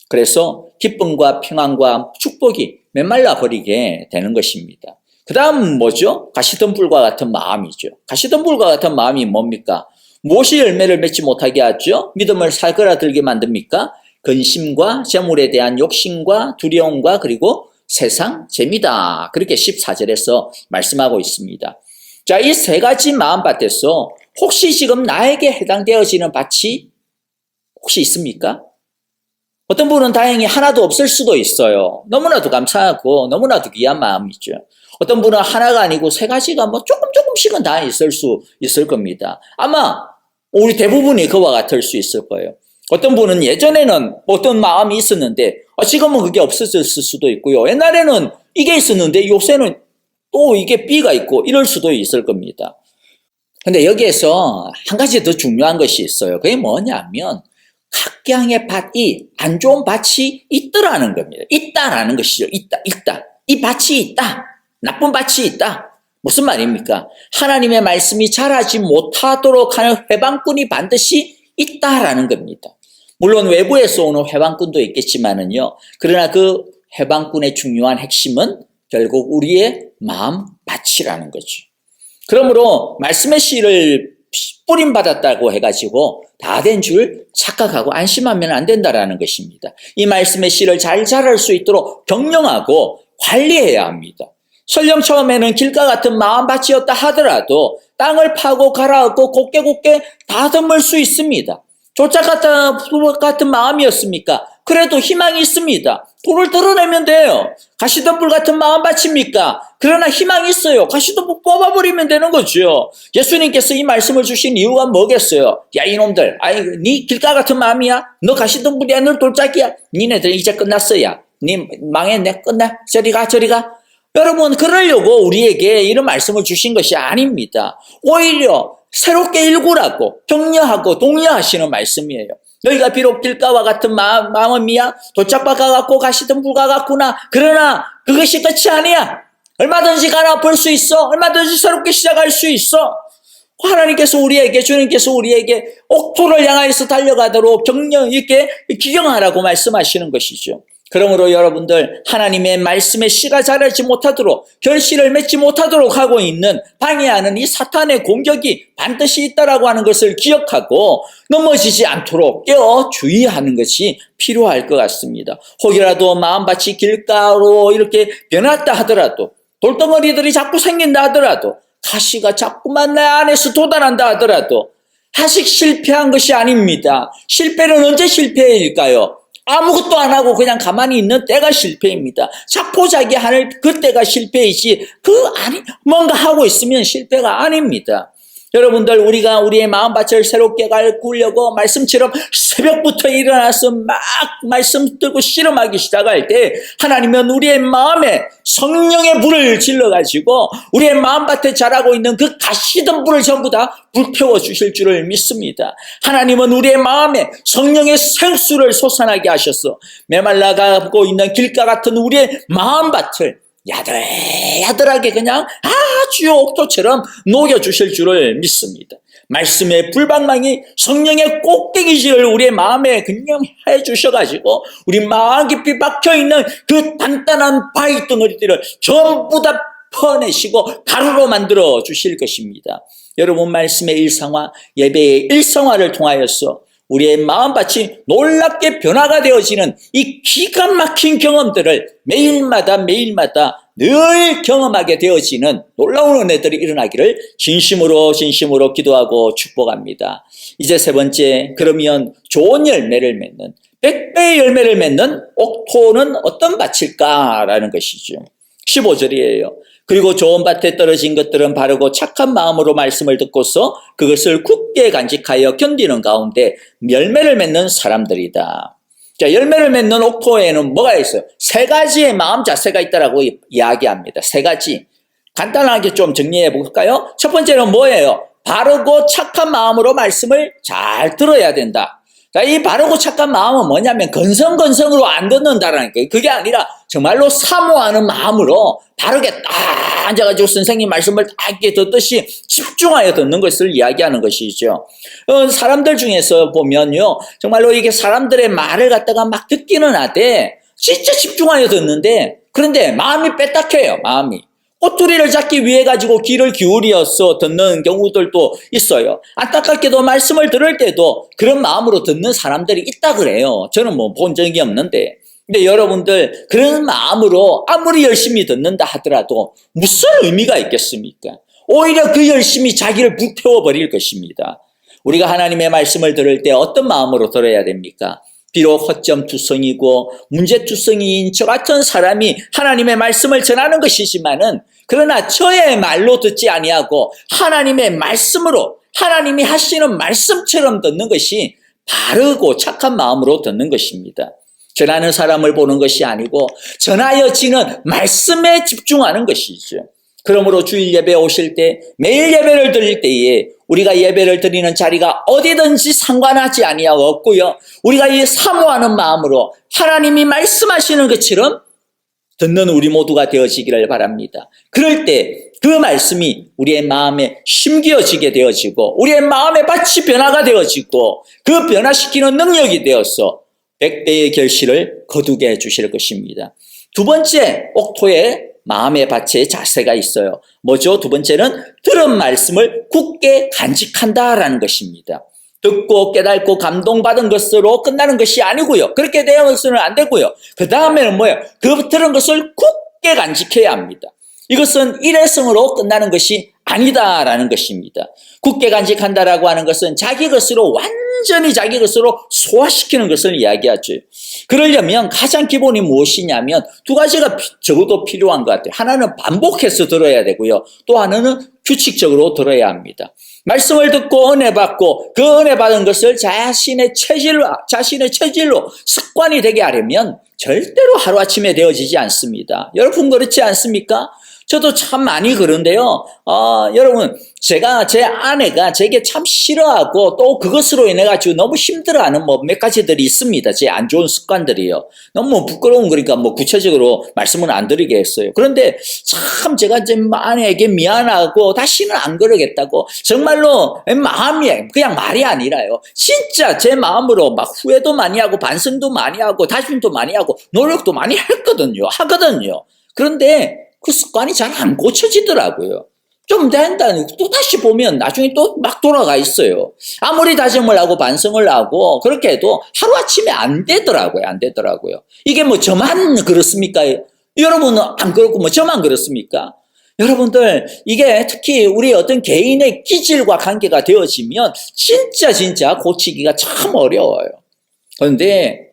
그래서 기쁨과 평안과 축복이 메말라 버리게 되는 것입니다. 그 다음 뭐죠? 가시덤불과 같은 마음이죠. 가시덤불과 같은 마음이 뭡니까? 무엇이 열매를 맺지 못하게 하죠? 믿음을 살그라들게 만듭니까? 근심과 재물에 대한 욕심과 두려움과 그리고 세상 재미다. 그렇게 14절에서 말씀하고 있습니다. 자, 이 세 가지 마음밭에서 혹시 지금 나에게 해당되어지는 밭이 혹시 있습니까? 어떤 분은 다행히 하나도 없을 수도 있어요. 너무나도 감사하고 너무나도 귀한 마음이죠. 어떤 분은 하나가 아니고 세 가지가 뭐 조금씩은 다 있을 겁니다. 아마 우리 대부분이 그와 같을 수 있을 거예요. 어떤 분은 예전에는 어떤 마음이 있었는데 지금은 그게 없어졌을 수도 있고요. 옛날에는 이게 있었는데 요새는 또 이게 B가 있고 이럴 수도 있을 겁니다. 근데 여기에서 한 가지 더 중요한 것이 있어요. 그게 뭐냐면 각양의 밭이, 안 좋은 밭이 있더라는 겁니다. 있다라는 것이죠. 있다. 이 밭이 있다. 나쁜 밭이 있다. 무슨 말입니까? 하나님의 말씀이 자라지 못하도록 하는 회방꾼이 반드시 있다라는 겁니다. 물론 외부에서 오는 회방꾼도 있겠지만은요. 그러나 그 회방꾼의 중요한 핵심은 결국 우리의 마음밭이라는 거죠. 그러므로 말씀의 씨를 뿌림받았다고 해가지고 다 된 줄 착각하고 안심하면 안 된다라는 것입니다. 이 말씀의 씨를 잘 자랄 수 있도록 경영하고 관리해야 합니다. 설령 처음에는 길가 같은 마음밭이었다 하더라도 땅을 파고 갈아엎고 곱게 다듬을 수 있습니다. 조짝 같은 마음이었습니까? 그래도 희망이 있습니다. 돌을 털어내면 돼요. 가시덤불 같은 마음밭입니까? 그러나 희망이 있어요. 가시덤불 뽑아버리면 되는 거죠. 예수님께서 이 말씀을 주신 이유가 뭐겠어요? 야 이놈들, 네 길가 같은 마음이야? 너 가시덤불이야? 너 돌짝이야? 니네들 이제 끝났어야. 니 망했네. 끝나. 저리 가. 여러분, 그러려고 우리에게 이런 말씀을 주신 것이 아닙니다. 오히려 새롭게 일구라고 격려하고 독려하시는 말씀이에요. 너희가 비록 길가와 같은 마음이야, 돌짝밭과 같고 가시덤불과 같구나. 그러나 그것이 끝이 아니야. 얼마든지 갈아엎을 수 있어. 얼마든지 새롭게 시작할 수 있어. 하나님께서 주님께서 우리에게 옥토를 향하여서 달려가도록 격려 있게 기경하라고 말씀하시는 것이죠. 그러므로 여러분들, 하나님의 말씀에 씨가 자라지 못하도록, 결실을 맺지 못하도록 하고 있는, 방해하는 이 사탄의 공격이 반드시 있다라고 하는 것을 기억하고 넘어지지 않도록 주의하는 것이 필요할 것 같습니다. 혹이라도 마음밭이 길가로 이렇게 변했다 하더라도, 돌덩어리들이 자꾸 생긴다 하더라도, 가시가 자꾸만 내 안에서 돋아난다 하더라도 아직 실패한 것이 아닙니다. 실패는 언제 실패일까요? 아무것도 안 하고 그냥 가만히 있는 때가 실패입니다. 자포자기하는 그때가 실패이지 뭔가 하고 있으면 실패가 아닙니다. 여러분들, 우리가 우리의 마음밭을 새롭게 가꾸려고 말씀처럼 새벽부터 일어나서 막 말씀 들고 씨름하기 시작할 때 하나님은 우리의 마음에 성령의 불을 질러가지고 우리의 마음밭에 자라고 있는 그 가시던 불을 전부 다 불태워 주실 줄을 믿습니다. 하나님은 우리의 마음에 성령의 생수를 솟아나게 하셔서 메말라가고 있는 길가 같은 우리의 마음밭을 야들야들하게 그냥 아주 옥토처럼 녹여주실 줄을 믿습니다. 말씀의 불방망이, 성령의 꼭대기질을 우리의 마음에 그냥 해주셔가지고 우리 마음 깊이 박혀있는 그 단단한 바위 덩어리들을 전부 다 퍼내시고 가루로 만들어 주실 것입니다. 여러분, 말씀의 일상화, 예배의 일상화를 통하여서 우리의 마음밭이 놀랍게 변화가 되어지는 이 기가 막힌 경험들을 매일마다 늘 경험하게 되어지는 놀라운 은혜들이 일어나기를 진심으로 기도하고 축복합니다. 이제 세 번째, 그러면 좋은 열매를 맺는, 100배의 열매를 맺는 옥토는 어떤 밭일까라는 것이죠. 15절이에요. 그리고 좋은 밭에 떨어진 것들은 바르고 착한 마음으로 말씀을 듣고서 그것을 굳게 간직하여 견디는 가운데 열매를 맺는 사람들이다. 자, 열매를 맺는 옥토에는 뭐가 있어요? 세 가지의 마음 자세가 있다라고 이야기합니다. 세 가지. 간단하게 좀 정리해 볼까요? 첫 번째는 뭐예요? 바르고 착한 마음으로 말씀을 잘 들어야 된다. 자, 이 바르고 착한 마음은 뭐냐면 건성건성으로 안 듣는다라는 거예요. 그게 아니라 정말로 사모하는 마음으로 바르게 딱 앉아가지고 선생님 말씀을 딱 이렇게 듣듯이 집중하여 듣는 것을 이야기하는 것이죠. 사람들 중에서 보면요, 정말로 이게 사람들의 말을 갖다가 막 듣기는 하되 진짜 집중하여 듣는데, 그런데 마음이 빼딱해요. 마음이. 꼬투리를 잡기 위해 가지고 귀를 기울여서 듣는 경우들도 있어요. 안타깝게도 말씀을 들을 때도 그런 마음으로 듣는 사람들이 있다 그래요. 저는 뭐 본 적이 없는데. 근데 여러분들, 그런 마음으로 아무리 열심히 듣는다 하더라도 무슨 의미가 있겠습니까? 오히려 그 열심히 자기를 불태워버릴 것입니다. 우리가 하나님의 말씀을 들을 때 어떤 마음으로 들어야 됩니까? 비록 허점투성이고 문제투성이인 저 같은 사람이 하나님의 말씀을 전하는 것이지만은, 그러나 저의 말로 듣지 아니하고 하나님의 말씀으로, 하나님이 하시는 말씀처럼 듣는 것이 바르고 착한 마음으로 듣는 것입니다. 전하는 사람을 보는 것이 아니고 전하여지는 말씀에 집중하는 것이죠. 그러므로 주일 예배 오실 때, 매일 예배를 드릴 때에 우리가 예배를 드리는 자리가 어디든지 상관하지 아니하고 없고요, 우리가 이 사모하는 마음으로 하나님이 말씀하시는 것처럼 듣는 우리 모두가 되어지기를 바랍니다. 그럴 때 그 말씀이 우리의 마음에 심기어지게 되어지고 우리의 마음의 밭이 변화가 되어지고 그 변화시키는 능력이 되어서 100배의 결실을 거두게 해주실 것입니다. 두 번째, 옥토의 마음의 밭의 자세가 있어요. 뭐죠? 두 번째는 들은 말씀을 굳게 간직한다라는 것입니다. 듣고 깨닫고 감동받은 것으로 끝나는 것이 아니고요, 그렇게 되어서는 안 되고요, 그 다음에는 뭐예요? 그 들은 것을 굳게 간직해야 합니다. 이것은 일회성으로 끝나는 것이 아니다라는 것입니다. 굳게 간직한다라고 하는 것은 자기 것으로, 완전히 자기 것으로 소화시키는 것을 이야기하죠. 그러려면 가장 기본이 무엇이냐면 두 가지가 적어도 필요한 것 같아요. 하나는 반복해서 들어야 되고요, 또 하나는 규칙적으로 들어야 합니다. 말씀을 듣고 은혜 받고 그 은혜 받은 것을 자신의 체질로 습관이 되게 하려면 절대로 하루아침에 되어지지 않습니다. 여러분, 그렇지 않습니까? 저도 참 많이 그런데요. 여러분, 제 아내가 제게 참 싫어하고 또 그것으로 인해 가지고 너무 힘들어하는 몇 가지들이 있습니다. 제 안 좋은 습관들이요. 너무 부끄러운 거니까 구체적으로 말씀은 안 드리게 했어요. 그런데 참 제가 제 아내에게 미안하고 다시는 안 그러겠다고, 정말로 마음이 그냥 말이 아니라요, 진짜 제 마음으로 막 후회도 많이 하고 반성도 많이 하고 다짐도 많이 하고 노력도 많이 하거든요. 그런데 그 습관이 잘 안 고쳐지더라고요. 좀 된다니 또 다시 보면 나중에 또 막 돌아가 있어요. 아무리 다짐을 하고 반성을 하고 그렇게 해도 하루아침에 안 되더라고요. 이게 뭐 저만 그렇습니까? 여러분은 안 그렇고 저만 그렇습니까? 여러분들, 이게 특히 우리 어떤 개인의 기질과 관계가 되어지면 진짜 고치기가 참 어려워요. 그런데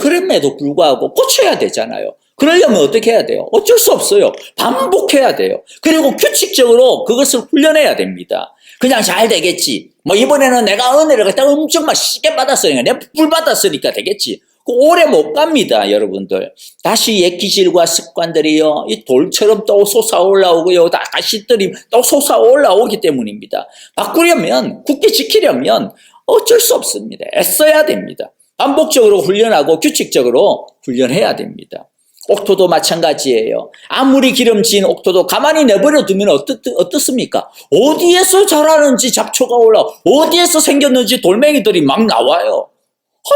그럼에도 불구하고 고쳐야 되잖아요. 그러려면 어떻게 해야 돼요? 어쩔 수 없어요. 반복해야 돼요. 그리고 규칙적으로 그것을 훈련해야 됩니다. 그냥 잘 되겠지, 이번에는 내가 은혜를 갖다 엄청 막 쉽게 받았으니까, 내가 불 받았으니까 되겠지, 오래 못 갑니다. 여러분들, 다시 옛 기질과 습관들이요, 이 돌처럼 또 솟아올라오고요, 가시들이 또 솟아올라오기 때문입니다. 바꾸려면, 굳게 지키려면 어쩔 수 없습니다. 애써야 됩니다. 반복적으로 훈련하고 규칙적으로 훈련해야 됩니다. 옥토도 마찬가지예요. 아무리 기름진 옥토도 가만히 내버려 두면 어떻습니까? 어디에서 자라는지 잡초가 올라오고 어디에서 생겼는지 돌멩이들이 막 나와요.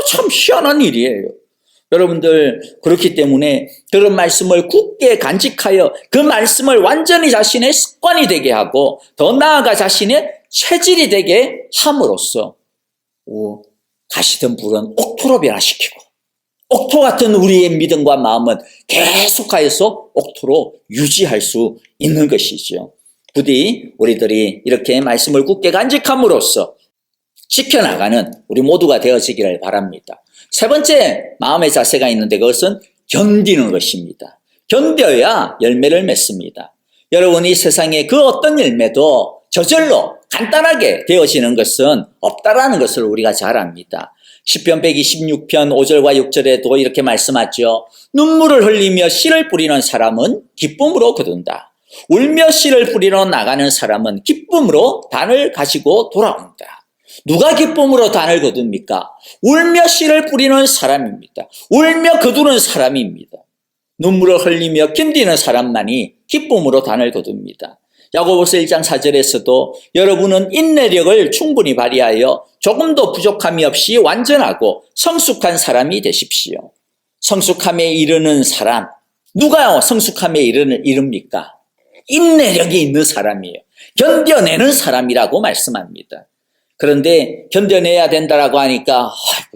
참 희한한 일이에요. 여러분들, 그렇기 때문에 들은 말씀을 굳게 간직하여 그 말씀을 완전히 자신의 습관이 되게 하고 더 나아가 자신의 체질이 되게 함으로써 가시던 불은 옥토로 변화시키고 옥토 같은 우리의 믿음과 마음은 계속하여서 옥토로 유지할 수 있는 것이죠. 부디 우리들이 이렇게 말씀을 굳게 간직함으로써 지켜나가는 우리 모두가 되어지기를 바랍니다. 세 번째 마음의 자세가 있는데 그것은 견디는 것입니다. 견뎌야 열매를 맺습니다. 여러분, 이 세상에 그 어떤 열매도 저절로 간단하게 되어지는 것은 없다라는 것을 우리가 잘 압니다. 시편 126편 5절과 6절에도 이렇게 말씀하죠. 눈물을 흘리며 씨를 뿌리는 사람은 기쁨으로 거둔다. 울며 씨를 뿌리러 나가는 사람은 기쁨으로 단을 가지고 돌아온다. 누가 기쁨으로 단을 거둡니까? 울며 씨를 뿌리는 사람입니다. 울며 거두는 사람입니다. 눈물을 흘리며 견디는 사람만이 기쁨으로 단을 거둡니다. 야고보서 1장 4절에서도 여러분은 인내력을 충분히 발휘하여 조금도 부족함이 없이 완전하고 성숙한 사람이 되십시오. 성숙함에 이르는 사람, 누가 성숙함에 이릅니까? 인내력이 있는 사람이에요. 견뎌내는 사람이라고 말씀합니다. 그런데 견뎌내야 된다라고 하니까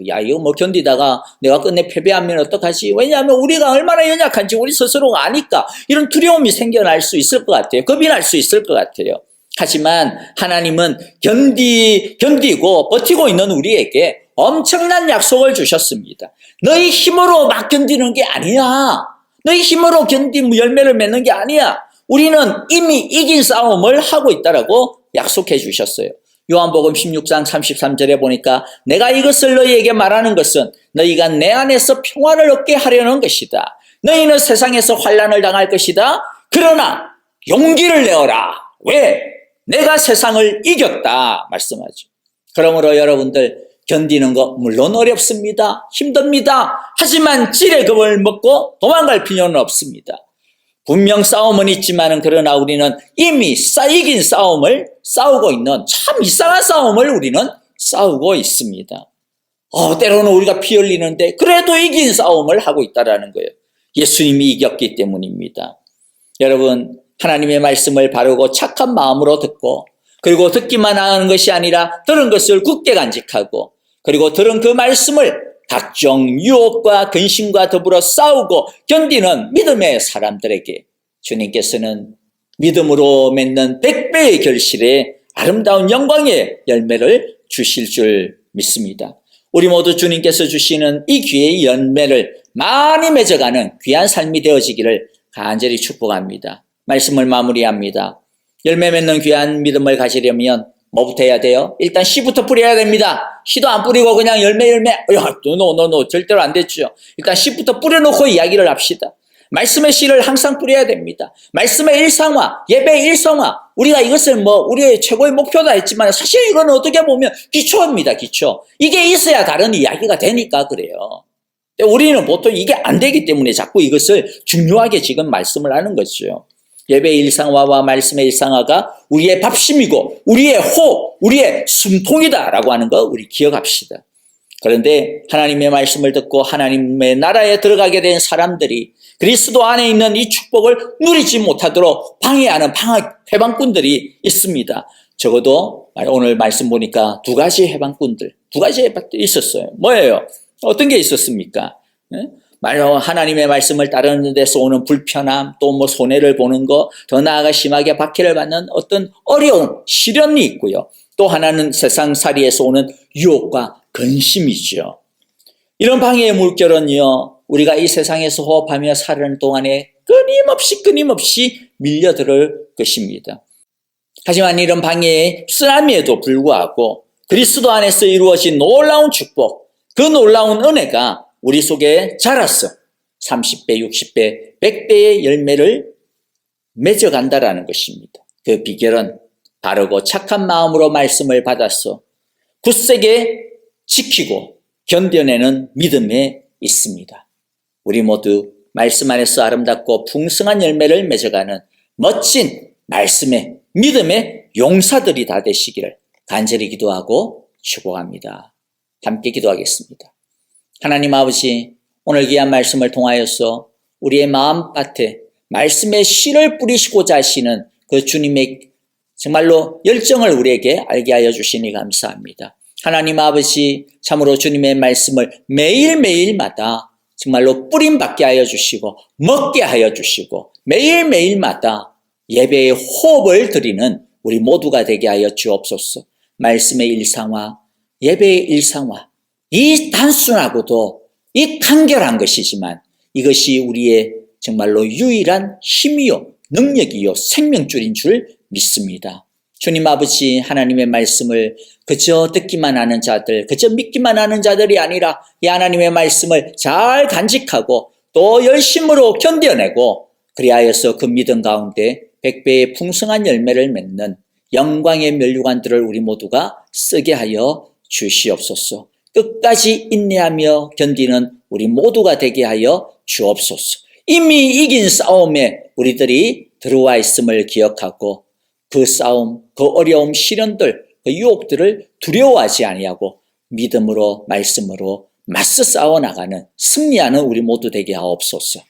야, 이거 뭐 견디다가 내가 끝내 패배하면 어떡하지? 왜냐하면 우리가 얼마나 연약한지 우리 스스로가 아니까 이런 두려움이 생겨날 수 있을 것 같아요. 겁이 날 수 있을 것 같아요. 하지만 하나님은 견디고 버티고 있는 우리에게 엄청난 약속을 주셨습니다. 너희 힘으로 막 견디는 게 아니야. 너희 힘으로 열매를 맺는 게 아니야. 우리는 이미 이긴 싸움을 하고 있다라고 약속해 주셨어요. 요한복음 16장 33절에 보니까 내가 이것을 너희에게 말하는 것은 너희가 내 안에서 평화를 얻게 하려는 것이다. 너희는 세상에서 환난을 당할 것이다. 그러나 용기를 내어라. 왜? 내가 세상을 이겼다 말씀하죠. 그러므로 여러분들 견디는 거 물론 어렵습니다. 힘듭니다. 하지만 찔의 겁을 먹고 도망갈 필요는 없습니다. 분명 싸움은 있지만은 그러나 우리는 이미 이긴 싸움을 싸우고 있는 참 이상한 싸움을 우리는 싸우고 있습니다. 때로는 우리가 피 흘리는데 그래도 이긴 싸움을 하고 있다라는 거예요. 예수님이 이겼기 때문입니다. 여러분, 하나님의 말씀을 바르고 착한 마음으로 듣고 그리고 듣기만 하는 것이 아니라 들은 것을 굳게 간직하고 그리고 들은 그 말씀을 각종 유혹과 근심과 더불어 싸우고 견디는 믿음의 사람들에게 주님께서는 믿음으로 맺는 100배의 결실에 아름다운 영광의 열매를 주실 줄 믿습니다. 우리 모두 주님께서 주시는 이 기회의 열매를 많이 맺어가는 귀한 삶이 되어지기를 간절히 축복합니다. 말씀을 마무리합니다. 열매 맺는 귀한 믿음을 가지려면 뭐부터 해야 돼요? 일단 씨부터 뿌려야 됩니다. 씨도 안 뿌리고 그냥 열매 절대로 안 됐죠. 일단 씨부터 뿌려놓고 이야기를 합시다. 말씀의 씨를 항상 뿌려야 됩니다. 말씀의 일상화, 예배의 일상화, 우리가 이것을 우리의 최고의 목표다 했지만 사실 이건 어떻게 보면 기초입니다. 기초. 이게 있어야 다른 이야기가 되니까 그래요. 우리는 보통 이게 안 되기 때문에 자꾸 이것을 중요하게 지금 말씀을 하는 거죠. 예배의 일상화와 말씀의 일상화가 우리의 밥심이고 우리의 우리의 숨통이다라고 하는 거 우리 기억합시다. 그런데 하나님의 말씀을 듣고 하나님의 나라에 들어가게 된 사람들이 그리스도 안에 있는 이 축복을 누리지 못하도록 방해하는 해방꾼들이 있습니다. 적어도 오늘 말씀 보니까 두 가지 해방꾼들이 있었어요. 뭐예요? 어떤 게 있었습니까? 하나님의 말씀을 따르는 데서 오는 불편함, 또 손해를 보는 거, 더 나아가 심하게 박해를 받는 어떤 어려움, 시련이 있고요. 또 하나는 세상살이에서 오는 유혹과 근심이죠. 이런 방해의 물결은요, 우리가 이 세상에서 호흡하며 사는 동안에 끊임없이 밀려들을 것입니다. 하지만 이런 방해의 쓰나미에도 불구하고 그리스도 안에서 이루어진 놀라운 축복, 그 놀라운 은혜가 우리 속에 자랐어. 30배, 60배, 100배의 열매를 맺어간다라는 것입니다. 그 비결은 바르고 착한 마음으로 말씀을 받아서 굳세게 지키고 견뎌내는 믿음에 있습니다. 우리 모두 말씀 안에서 아름답고 풍성한 열매를 맺어가는 멋진 말씀의 믿음의 용사들이 다 되시기를 간절히 기도하고 축복합니다. 함께 기도하겠습니다. 하나님 아버지, 오늘 귀한 말씀을 통하여서 우리의 마음밭에 말씀의 씨를 뿌리시고자 하시는 그 주님의 정말로 열정을 우리에게 알게 하여 주시니 감사합니다. 하나님 아버지, 참으로 주님의 말씀을 매일매일마다 정말로 뿌림받게 하여 주시고 먹게 하여 주시고 매일매일마다 예배의 호흡을 드리는 우리 모두가 되게 하여 주옵소서. 말씀의 일상화, 예배의 일상화, 이 단순하고도 이 간결한 것이지만 이것이 우리의 정말로 유일한 힘이요 능력이요 생명줄인 줄 믿습니다. 주님 아버지, 하나님의 말씀을 그저 듣기만 하는 자들, 그저 믿기만 하는 자들이 아니라 이 하나님의 말씀을 잘 간직하고 또 열심으로 견뎌내고 그리하여서 그 믿음 가운데 100배의 풍성한 열매를 맺는 영광의 면류관들을 우리 모두가 쓰게 하여 주시옵소서. 끝까지 인내하며 견디는 우리 모두가 되게 하여 주옵소서. 이미 이긴 싸움에 우리들이 들어와 있음을 기억하고 그 싸움, 그 어려움, 시련들, 그 유혹들을 두려워하지 아니하고 믿음으로 말씀으로 맞서 싸워나가는 승리하는 우리 모두 되게 하옵소서.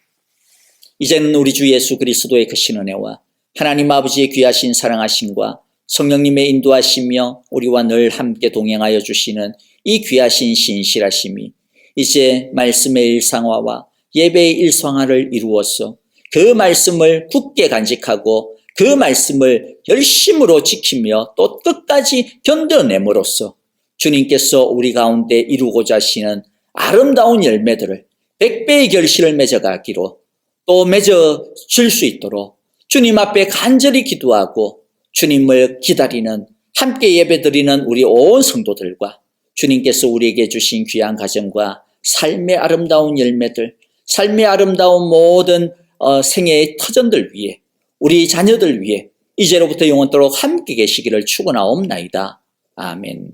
이제는 우리 주 예수 그리스도의 크신 은혜와 하나님 아버지의 귀하신 사랑하심과 성령님의 인도하시며 우리와 늘 함께 동행하여 주시는 이 귀하신 신실하심이 이제 말씀의 일상화와 예배의 일상화를 이루어서 그 말씀을 굳게 간직하고 그 말씀을 열심으로 지키며 또 끝까지 견뎌냄으로써 주님께서 우리 가운데 이루고자 하시는 아름다운 열매들을 100배의 결실을 맺어가기로 또 맺어줄 수 있도록 주님 앞에 간절히 기도하고 주님을 기다리는 함께 예배드리는 우리 온 성도들과 주님께서 우리에게 주신 귀한 가정과 삶의 아름다운 열매들, 삶의 아름다운 모든 생애의 터전들 위해 우리 자녀들 위해 이제로부터 영원토록 함께 계시기를 축원하옵나이다. 아멘.